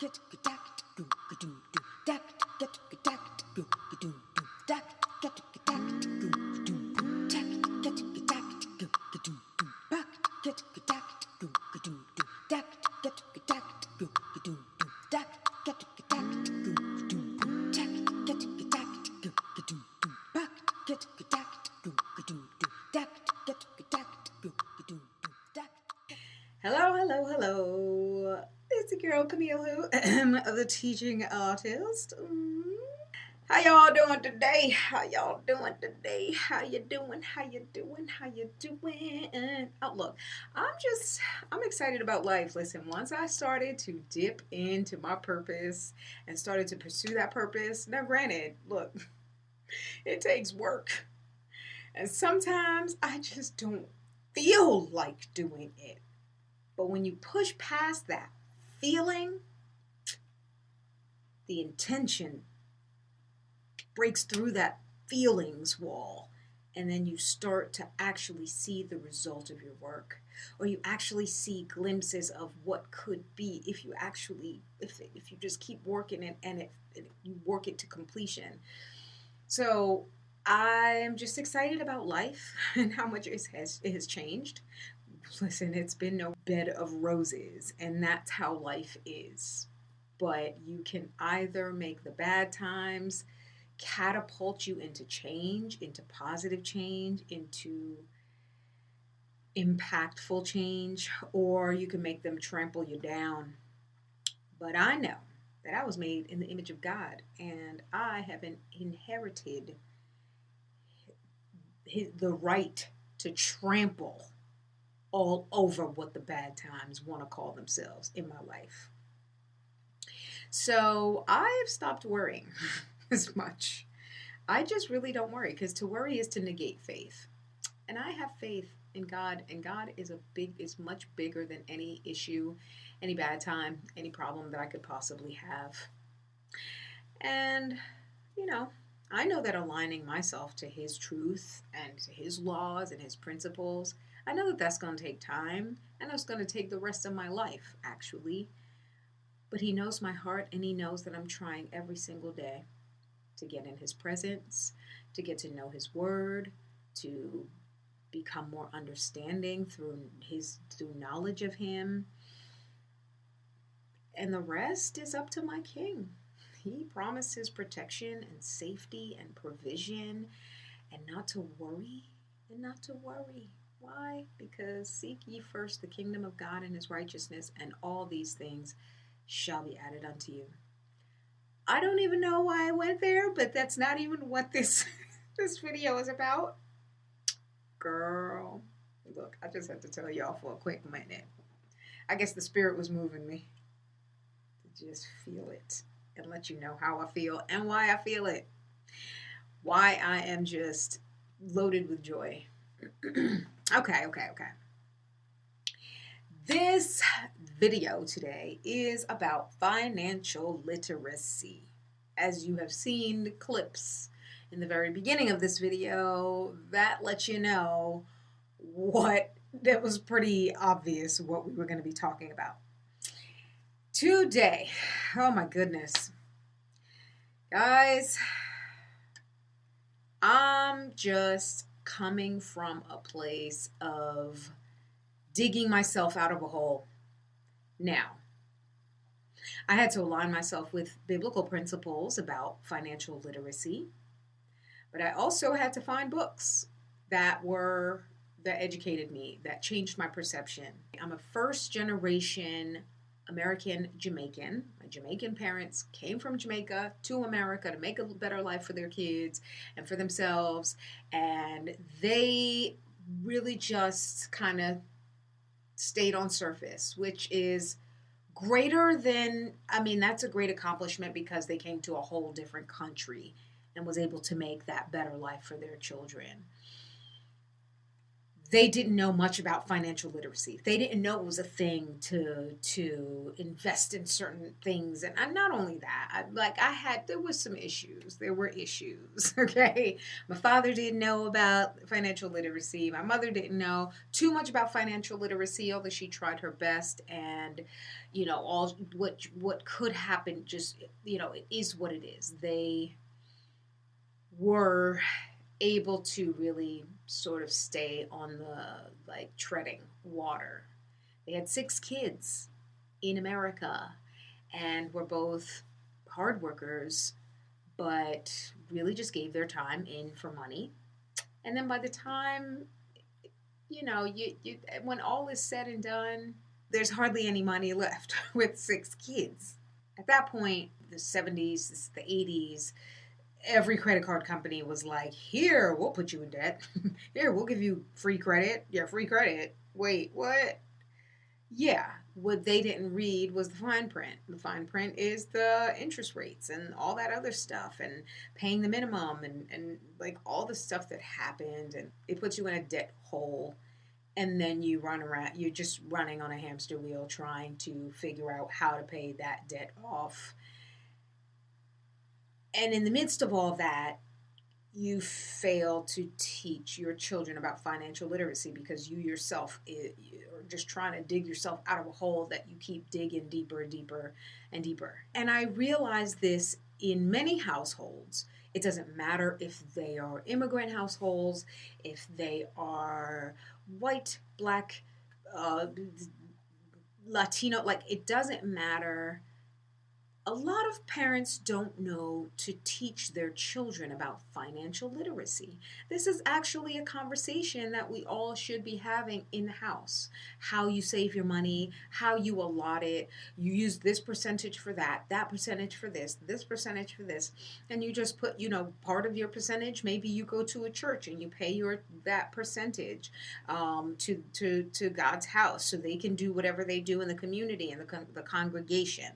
Hello, hello, hello. It's the girl Camille WHO, the teaching artist. How y'all doing today? How y'all doing today? How you doing? How you doing? How you doing? Oh, look, I'm excited about life. Listen, once I started to dip into my purpose and started to pursue that purpose, now granted, look, it takes work. And sometimes I just don't feel like doing it. But when you push past that feeling, the intention breaks through that feelings wall, and then you start to actually see the result of your work, or you actually see glimpses of what could be if you actually, if you just keep working it and you work it to completion. So I'm just excited about life and how much it has changed. Listen, it's been no bed of roses, and that's how life is. But you can either make the bad times catapult you into change, into positive change, into impactful change, or you can make them trample you down. But I know that I was made in the image of God, and I have inherited the right to trample all over what the bad times want to call themselves in my life. So I've stopped worrying as much. I just really don't worry, because to worry is to negate faith. And I have faith in God, and God is much bigger than any issue, any bad time, any problem that I could possibly have. And, I know that aligning myself to His truth and to His laws and His principles, I know that that's going to take time, and it's going to take the rest of my life, actually. But He knows my heart, and He knows that I'm trying every single day to get in His presence, to get to know His word, to become more understanding through knowledge of Him. And the rest is up to my King. He promises protection and safety and provision, and not to worry, and not to worry. Why? Because seek ye first the kingdom of God and His righteousness, and all these things shall be added unto you. I don't even know why I went there, but that's not even what this video is about. Girl, look, I just have to tell y'all for a quick minute. I guess the Spirit was moving me to just feel it and let you know how I feel and why I feel it. Why I am just loaded with joy. Okay. This video today is about financial literacy. As you have seen the clips in the very beginning of this video, that lets you know that was pretty obvious what we were going to be talking about. Today, oh my goodness. Guys, I'm just coming from a place of digging myself out of a hole. Now, I had to align myself with biblical principles about financial literacy, but I also had to find books that educated me, that changed my perception. I'm a first generation American-Jamaican. My Jamaican parents came from Jamaica to America to make a better life for their kids and for themselves, and they really just kind of stayed on surface, which is greater than, that's a great accomplishment, because they came to a whole different country and was able to make that better life for their children. they didn't know much about financial literacy. They didn't know it was a thing to invest in certain things. And not only that, there was some issues. There were issues, okay? My father didn't know about financial literacy. My mother didn't know too much about financial literacy, although she tried her best. And, all what could happen, just, it is what it is. They were able to really sort of stay on the treading water. They had 6 kids in America and were both hard workers, but really just gave their time in for money. And then by the time, when all is said and done, there's hardly any money left with 6 kids. At that point, the 70s, the 80s, every credit card company was like, here, we'll put you in debt. Here, we'll give you free credit. Yeah, free credit. Wait, what? Yeah, what they didn't read was the fine print. The fine print is the interest rates and all that other stuff and paying the minimum and all the stuff that happened. And it puts you in a debt hole. And then you run around, you're just running on a hamster wheel trying to figure out how to pay that debt off. And in the midst of all that, you fail to teach your children about financial literacy because you yourself are just trying to dig yourself out of a hole that you keep digging deeper and deeper and deeper. And I realize this in many households. It doesn't matter if they are immigrant households, if they are white, black, Latino, it doesn't matter. A lot of parents don't know to teach their children about financial literacy. This is actually a conversation that we all should be having in the house. How you save your money, how you allot it. You use this percentage for that percentage for this percentage for this. And you just put, part of your percentage, maybe you go to a church and you pay that percentage to God's house so they can do whatever they do in the community and the congregation.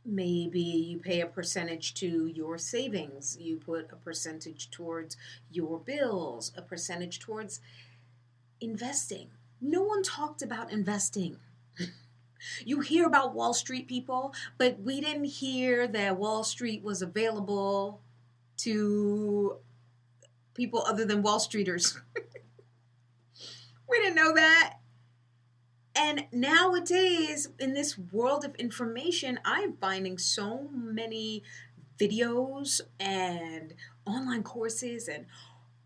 Maybe you pay a percentage to your savings. You put a percentage towards your bills, a percentage towards investing. No one talked about investing. You hear about Wall Street people, but we didn't hear that Wall Street was available to people other than Wall Streeters. We didn't know that. And nowadays, in this world of information, I'm finding so many videos and online courses and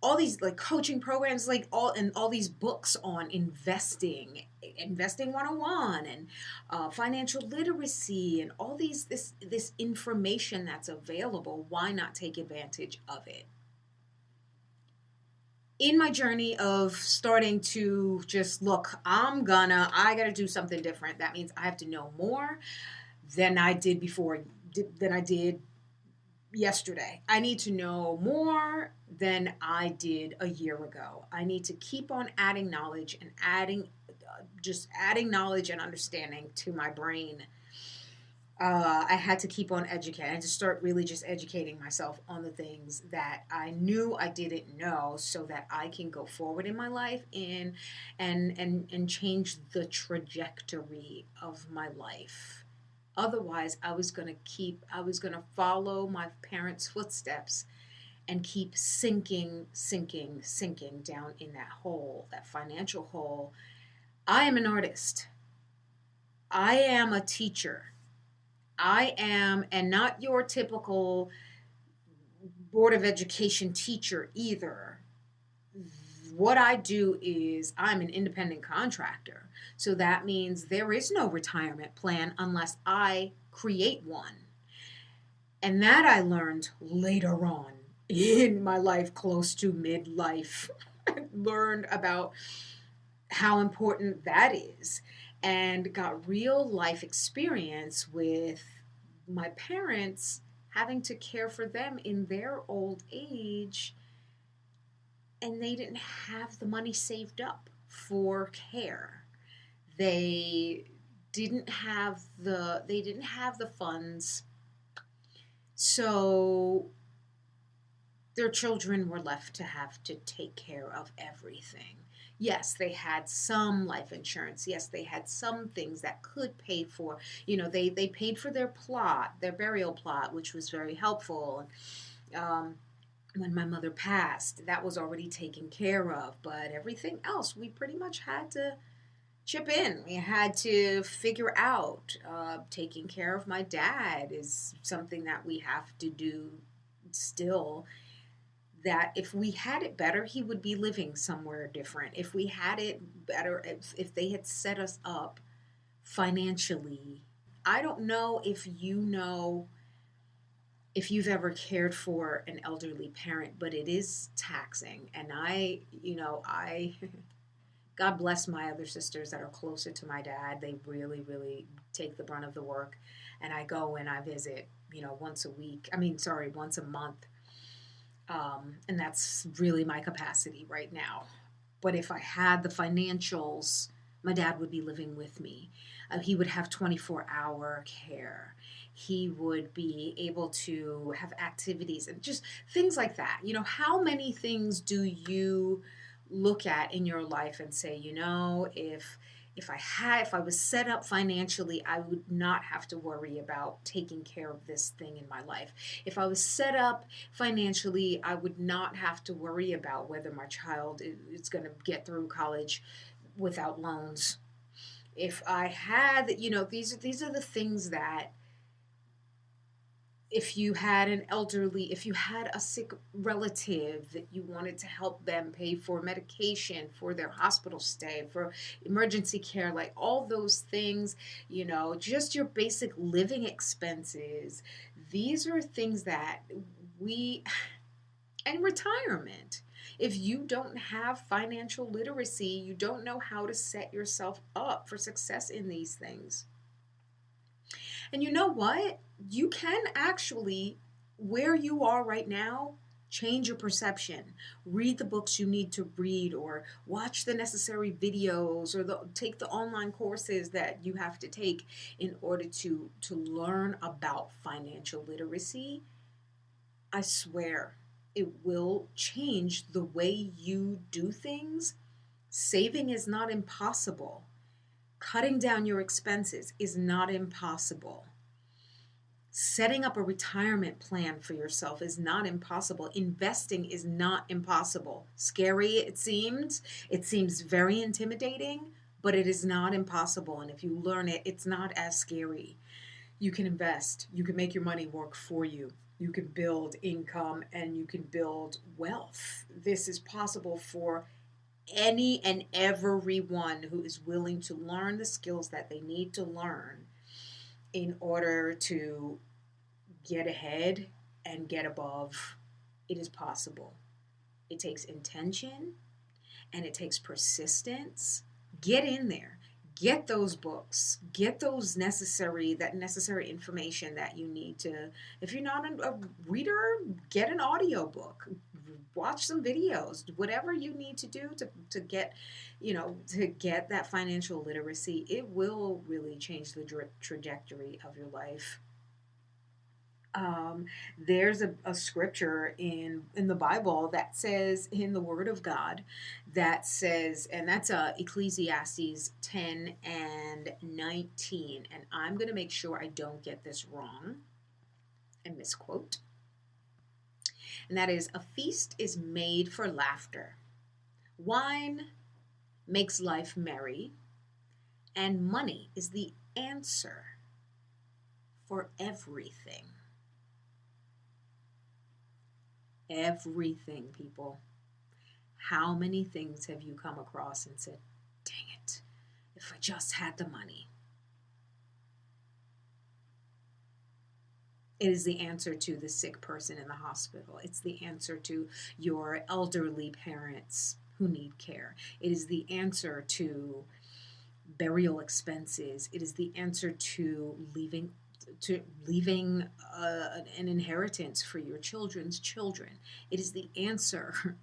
all these coaching programs, all these books on investing 101 and financial literacy and all this information that's available. Why not take advantage of it? In my journey of starting to just I gotta do something different. That means I have to know more than I did yesterday. I need to know more than I did a year ago. I need to keep on adding knowledge and adding knowledge and understanding to my brain. I had to keep on educating. I had to start really just educating myself on the things that I knew I didn't know so that I can go forward in my life and change the trajectory of my life. Otherwise, I was going to follow my parents' footsteps and keep sinking down in that hole, that financial hole. I am an artist. I am a teacher. I am, and not your typical Board of Education teacher either. What I do is I'm an independent contractor. So that means there is no retirement plan unless I create one. And that I learned later on in my life, close to midlife. I learned about how important that is. And got real life experience with my parents having to care for them in their old age, and they didn't have the money saved up for care. They didn't have the funds. So their children were left to have to take care of everything. Yes, they had some life insurance. Yes, they had some things that could pay for, they paid for their plot, their burial plot, which was very helpful. Um, when my mother passed, that was already taken care of. But everything else, we pretty much had to chip in. We had to figure out. Taking care of my dad is something that we have to do still. That if we had it better, he would be living somewhere different. If we had it better, if they had set us up financially, I don't know if you've ever cared for an elderly parent, but it is taxing. And I God bless my other sisters that are closer to my dad. They really, really take the brunt of the work. And I go and I visit, once a week. Once a month. And that's really my capacity right now. But if I had the financials, my dad would be living with me. He would have 24-hour care. He would be able to have activities and just things like that. How many things do you look at in your life and say, if I was set up financially, I would not have to worry about taking care of this thing in my life. If I was set up financially, I would not have to worry about whether my child is going to get through college without loans. If I had, these are the things that if you had a sick relative that you wanted to help them pay for medication, for their hospital stay, for emergency care, like all those things, just your basic living expenses. These are things that and retirement. If you don't have financial literacy, you don't know how to set yourself up for success in these things. And you know what? You can actually, where you are right now, change your perception. Read the books you need to read, or watch the necessary videos, or take the online courses that you have to take in order to learn about financial literacy. I swear it will change the way you do things. Saving is not impossible. Cutting down your expenses is not impossible. Setting up a retirement plan for yourself is not impossible. Investing is not impossible. Scary, it seems. It seems very intimidating, but it is not impossible. And if you learn it, it's not as scary. You can invest. You can make your money work for you. You can build income and you can build wealth. This is possible for any and everyone who is willing to learn the skills that they need to learn in order to get ahead and get above. It is possible. It takes intention and it takes persistence. Get in there. Get those books. Get those necessary information that you need to. If you're not a reader, get an audiobook. Watch some videos. Whatever you need to do to get, to get that financial literacy, it will really change the trajectory of your life. There's a scripture in the Bible that says, in the Word of God, that says, and that's Ecclesiastes 10 and 19. And I'm going to make sure I don't get this wrong and misquote. And that is, a feast is made for laughter. Wine makes life merry. And money is the answer for everything. Everything, people. How many things have you come across and said, dang it, if I just had the money? It is the answer to the sick person in the hospital. It's the answer to your elderly parents who need care. It is the answer to burial expenses. It is the answer to leaving an inheritance for your children's children. It is the answer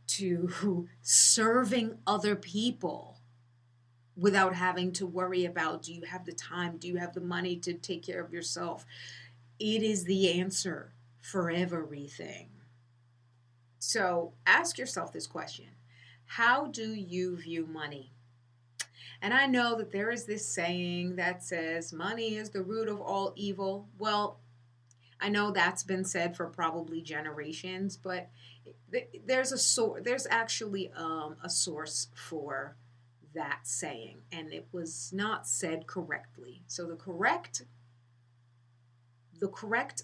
to serving other people without having to worry about, do you have the time? Do you have the money to take care of yourself? It is the answer for everything. So ask yourself this question: how do you view money? And I know that there is this saying that says money is the root of all evil. Well, I know that's been said for probably generations, but there's actually a source for that saying, and it was not said correctly. So the correct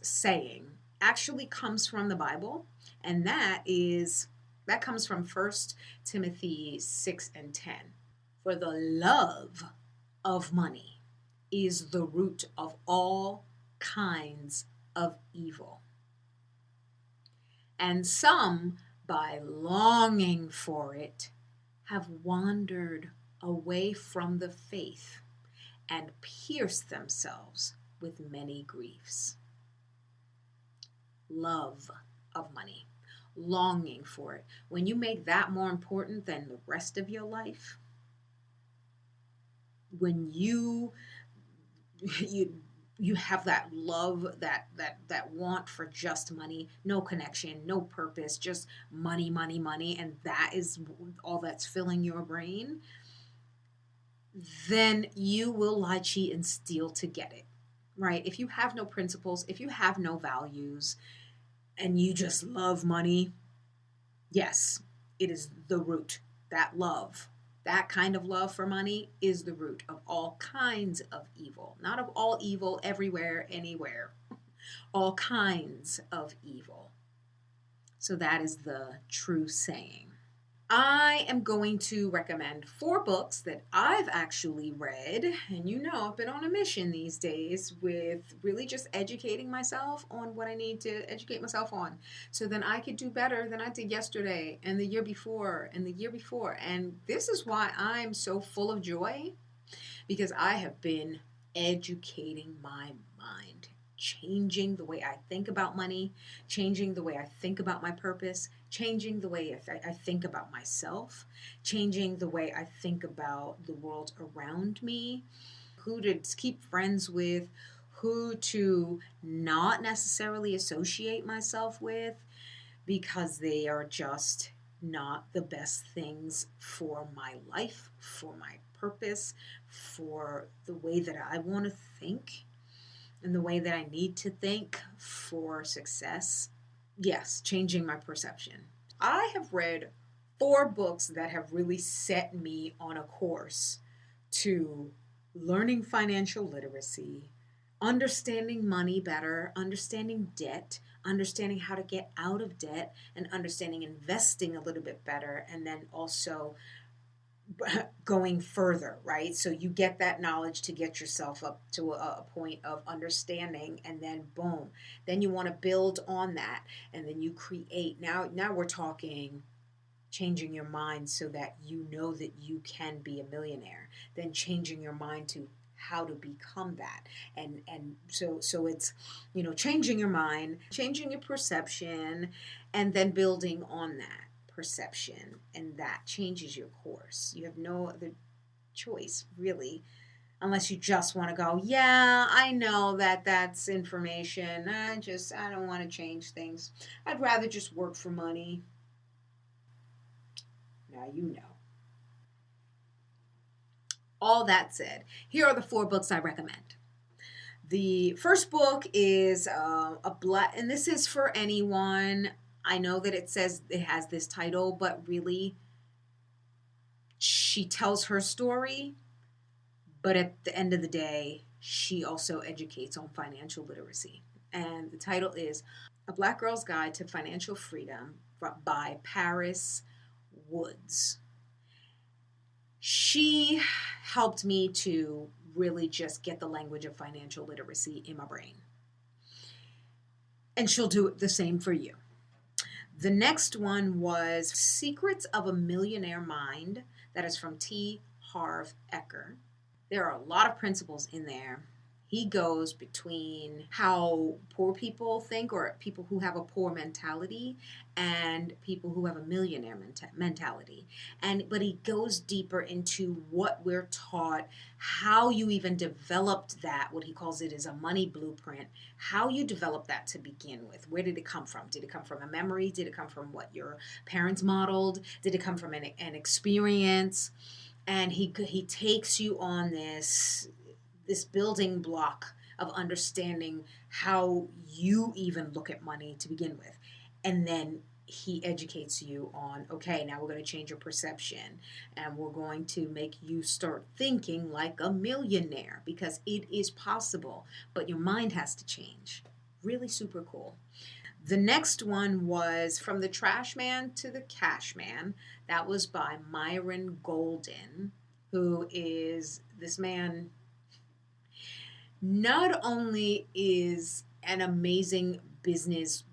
saying actually comes from the Bible, and that comes from First Timothy 6:10. For the love of money is the root of all kinds of evil. And some, by longing for it, have wandered away from the faith and pierced themselves with many griefs. Love of money, longing for it. When you make that more important than the rest of your life, when you have that love, that want for just money, no connection, no purpose, just money, money, money, and that is all that's filling your brain, then you will lie, cheat, and steal to get it, right? If you have no principles, if you have no values, and you just love money, yes, it is the root. That love, that kind of love for money is the root of all kinds of evil. Not of all evil everywhere, anywhere. All kinds of evil. So that is the true saying. I am going to recommend 4 books that I've actually read. And you know, I've been on a mission these days with really just educating myself on what I need to educate myself on, so then I could do better than I did yesterday and the year before and the year before. And this is why I'm so full of joy, because I have been educating my mind, changing the way I think about money, changing the way I think about my purpose, changing the way I think about myself, changing the way I think about the world around me, who to keep friends with, who to not necessarily associate myself with, because they are just not the best things for my life, for my purpose, for the way that I want to think and the way that I need to think for success. Yes, changing my perception. I have read 4 books that have really set me on a course to learning financial literacy, understanding money better, understanding debt, understanding how to get out of debt, and understanding investing a little bit better, and then also going further, right? So you get that knowledge to get yourself up to a point of understanding, and then boom, then you want to build on that, and then you create. Now we're talking changing your mind so that you know that you can be a millionaire, then changing your mind to how to become that. And so it's, changing your mind, changing your perception, and then building on that perception, and that changes your course. You have no other choice, really, unless you just want to go, yeah, I know that that's information. I don't want to change things. I'd rather just work for money. Now you know. All that said, here are the 4 books I recommend. The first book is and this is for anyone. I know that it says it has this title, but really, she tells her story, but at the end of the day, she also educates on financial literacy. And the title is A Black Girl's Guide to Financial Freedom by Paris Woods. She helped me to really just get the language of financial literacy in my brain. And she'll do the same for you. The next one was Secrets of a Millionaire Mind. That is from T. Harv Eker. There are a lot of principles in there. He goes between how poor people think, or people who have a poor mentality, and people who have a millionaire mentality. But he goes deeper into what we're taught, how you even developed that, what he calls it is a money blueprint, how you developed that to begin with. Where did it come from? Did it come from a memory? Did it come from what your parents modeled? Did it come from an experience? And he takes you on this building block of understanding how you even look at money to begin with. And then he educates you on, okay, now we're going to change your perception, and we're going to make you start thinking like a millionaire, because it is possible, but your mind has to change. Really super cool. The next one was From the Trash Man to the Cash Man. That was by Myron Golden, who is this man. Not only is an amazing business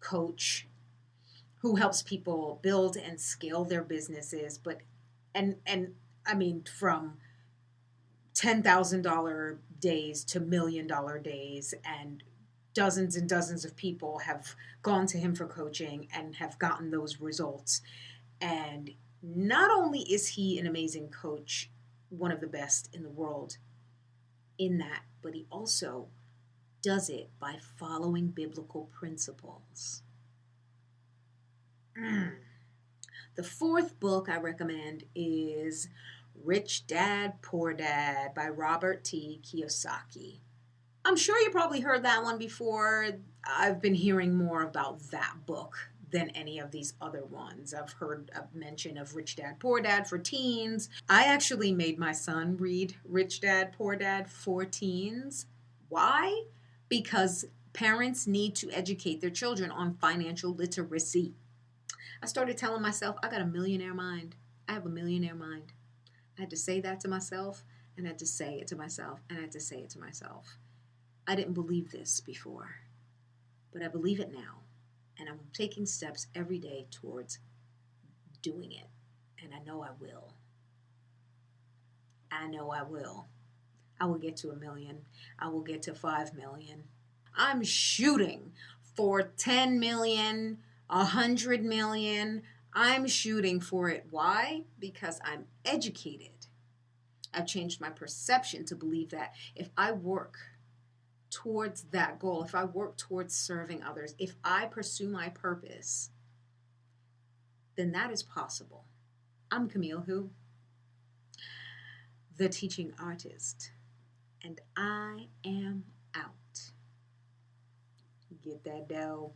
coach who helps people build and scale their businesses, but and I mean, from $10,000 days to $1 million days, and dozens of people have gone to him for coaching and have gotten those results. And not only is he an amazing coach, one of the best in the world in that, but he also does it by following biblical principles. The fourth book I recommend is Rich Dad, Poor Dad by Robert T. Kiyosaki. I'm sure you probably heard that one before. I've been hearing more about that book than any of these other ones. I've heard a mention of Rich Dad, Poor Dad for teens. I actually made my son read Rich Dad, Poor Dad for teens. Why? Because parents need to educate their children on financial literacy. I started telling myself, I got a millionaire mind. I have a millionaire mind. I had to say that to myself, and I had to say it to myself, and I had to say it to myself. I didn't believe this before, but I believe it now. And I'm taking steps every day towards doing it. And I know I will. I know I will. I will get to 1 million. I will get to 5 million. I'm shooting for 10 million, 100 million. I'm shooting for it. Why? Because I'm educated. I've changed my perception to believe that if I work towards that goal, if I work towards serving others, if I pursue my purpose, then that is possible. I'm Camille WHO, the teaching artist, and I am out. Get that dough.